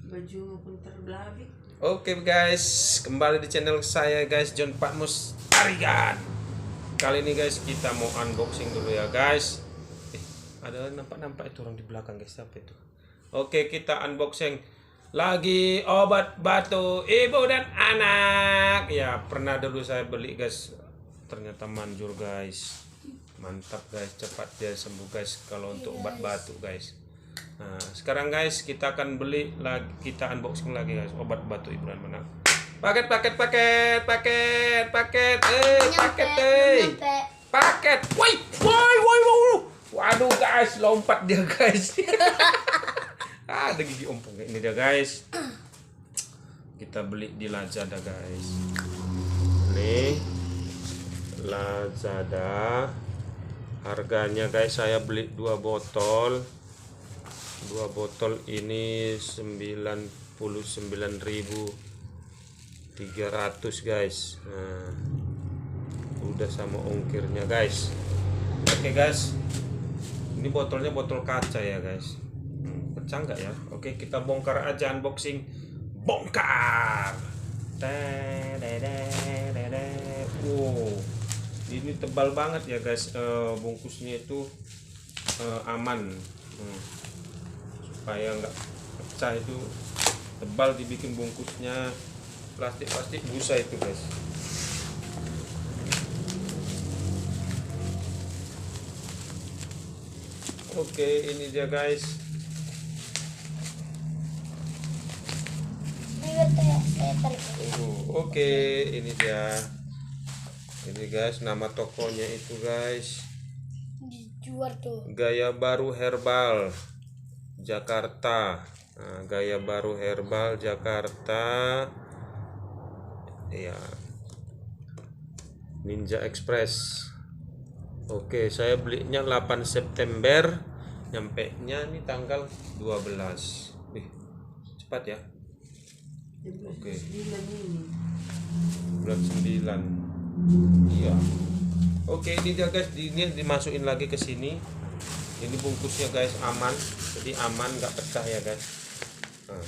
Baju pun terbelabik. Oke guys, kembali di channel saya guys, John Patmos Tarigan. Kali ini guys kita mau unboxing dulu ya guys. Ada nampak itu orang di belakang guys, siapa itu? Oke, kita unboxing lagi obat batu ibu dan anak. Ya, pernah dulu saya beli guys, ternyata manjur guys. Mantap guys, cepat dia sembuh guys kalau untuk obat batu guys. Nah, sekarang guys kita akan beli lagi, kita unboxing lagi guys obat batu ibu dan anak. Paket. Woi. Waduh guys, lompat dia guys. Ada gigi ompong ini dia guys. Kita beli di Lazada guys. Nih Lazada. Harganya guys saya beli 2 botol. 2 botol ini 99.300 guys. Nah, udah sama ongkirnya guys. Oke guys, ini botolnya botol kaca ya guys. Pecah nggak ya? Oke, kita bongkar aja, unboxing. Bongkar. Wow, ini tebal banget ya guys. Bungkusnya itu aman. Supaya nggak pecah itu tebal, dibikin bungkusnya plastik busa itu guys. Oke, ini dia guys. Oke, ini dia. Ini guys, nama tokonya itu guys, dijual tuh. Gaya Baru Herbal Jakarta. Nah, Gaya Baru Herbal Jakarta. Ya. Ninja Express. Oke, saya belinya 8 September. Nyampe nya ini tanggal 12. Wih, cepat ya. Oke. Bulan 9. Iya. Oke, ini dia guys, ini dimasukin lagi ke sini. Ini bungkusnya guys aman, jadi aman, nggak pecah ya guys. Nah,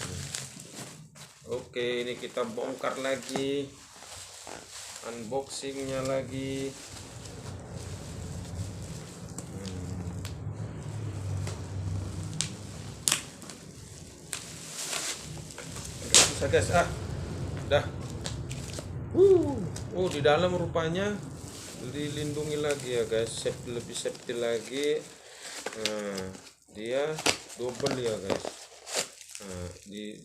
oke, ini kita bongkar lagi, unboxingnya lagi. Bisa guys, dah. Di dalam rupanya dilindungi lagi ya guys, lebih safety lagi. Nah, dia double ya guys. Nah,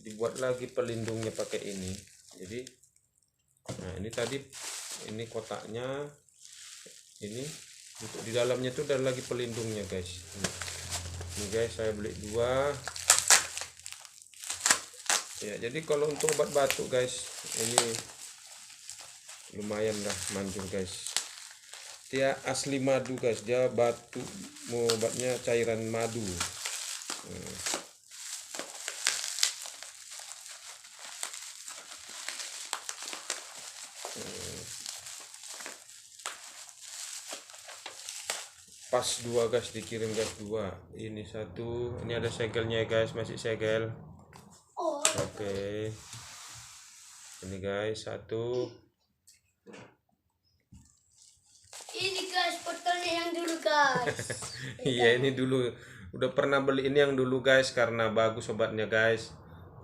dibuat lagi pelindungnya pakai ini. Jadi, nah ini tadi, ini kotaknya, ini untuk di dalamnya itu ada lagi pelindungnya guys. Ini guys, saya beli 2. Ya, jadi kalau untuk obat batuk guys, ini lumayan dah manjur guys. Dia asli madu guys, dia batu, obatnya cairan madu. Pas 2 guys, dikirim guys 2. Ini 1, ini ada segelnya guys, masih segel. Oke. Ini guys 1. Ini guys botolnya yang dulu guys. Iya, ini dulu udah pernah beli ini yang dulu guys, karena bagus obatnya guys.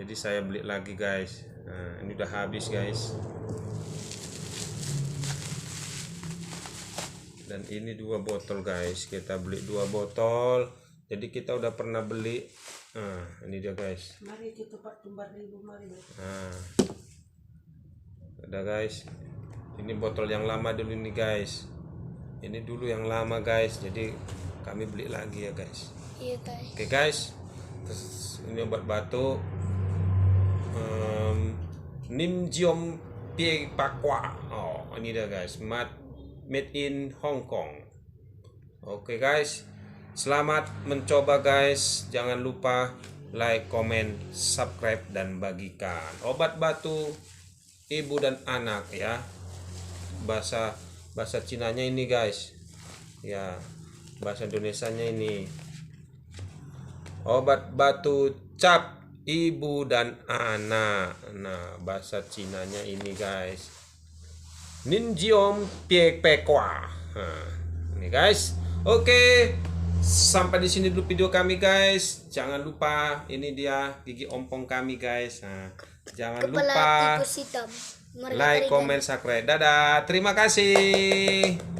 Jadi saya beli lagi guys. Nah, ini udah habis guys. Dan ini 2 botol guys, kita beli 2 botol. Jadi kita udah pernah beli. Nah, ini dia guys. Mari kita tumbar ribu mari. Nah, udah guys. Ini botol yang lama dulu ini guys. Ini dulu yang lama guys, jadi kami beli lagi ya guys. Iya guys. Oke guys, terus ini obat batuk Nimjiom Pie Pakwa. Oh, ini dia guys, made in Hong Kong. Oke guys, selamat mencoba guys. Jangan lupa like, comment, subscribe, dan bagikan. Obat batu ibu dan anak ya. Bahasa Cinanya ini guys. Ya, bahasa Indonesianya ini. Obat batu cap ibu dan anak. Nah, bahasa Cinanya ini guys, Ninjiom Piek Pekwa. Nah, ini guys. Oke, sampai di sini dulu video kami guys. Jangan lupa ini dia gigi ompong kami guys. Nah, jangan lupa tikus hitam. like, comment, subscribe. Dadah. Terima kasih.